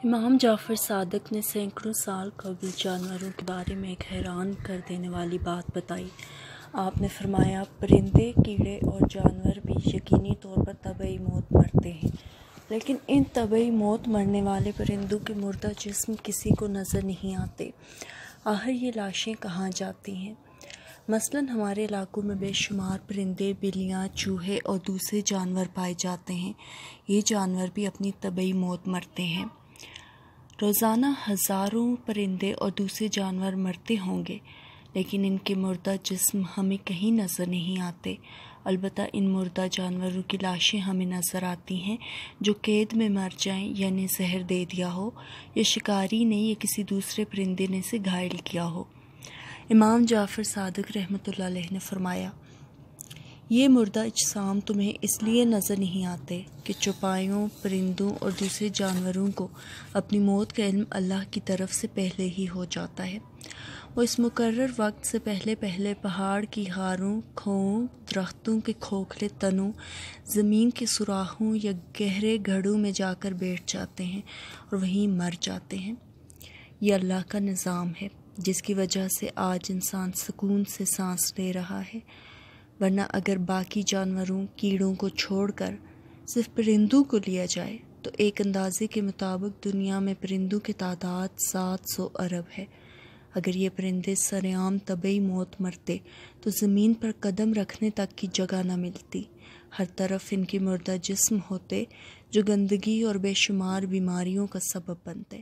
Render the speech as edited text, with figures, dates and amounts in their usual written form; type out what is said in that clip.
امام جعفر صادق نے سینکڑوں سال قبل جانوروں کے بارے میں ایک حیران کر دینے والی بات بتائی۔ آپ نے فرمایا، پرندے، کیڑے اور جانور بھی یقینی طور پر طبعی موت مرتے ہیں، لیکن ان طبعی موت مرنے والے پرندوں کے مردہ جسم کسی کو نظر نہیں آتے۔ آخر یہ لاشیں کہاں جاتی ہیں؟ مثلاً ہمارے علاقوں میں بے شمار پرندے، بلیاں، چوہے اور دوسرے جانور پائے جاتے ہیں۔ یہ جانور بھی اپنی طبعی موت مرتے ہیں۔ روزانہ ہزاروں پرندے اور دوسرے جانور مرتے ہوں گے، لیکن ان کے مردہ جسم ہمیں کہیں نظر نہیں آتے۔ البتہ ان مردہ جانوروں کی لاشیں ہمیں نظر آتی ہیں جو قید میں مر جائیں، یعنی زہر دے دیا ہو، یا شکاری نے یا کسی دوسرے پرندے نے اسے گھائل کیا ہو۔ امام جعفر صادق رحمۃ اللہ علیہ نے فرمایا، یہ مردہ اجسام تمہیں اس لیے نظر نہیں آتے کہ چوپایوں، پرندوں اور دوسرے جانوروں کو اپنی موت کا علم اللہ کی طرف سے پہلے ہی ہو جاتا ہے۔ وہ اس مقرر وقت سے پہلے پہاڑ کی غاروں، کھوؤں، درختوں کے کھوکھلے تنوں، زمین کے سوراخوں یا گہرے گڑھوں میں جا کر بیٹھ جاتے ہیں اور وہیں مر جاتے ہیں۔ یہ اللہ کا نظام ہے جس کی وجہ سے آج انسان سکون سے سانس لے رہا ہے، ورنہ اگر باقی جانوروں، کیڑوں کو چھوڑ کر صرف پرندوں کو لیا جائے تو ایک اندازے کے مطابق دنیا میں پرندوں کی تعداد 700 ارب ہے۔ اگر یہ پرندے سرعام طبعی موت مرتے تو زمین پر قدم رکھنے تک کی جگہ نہ ملتی۔ ہر طرف ان کے مردہ جسم ہوتے جو گندگی اور بے شمار بیماریوں کا سبب بنتے۔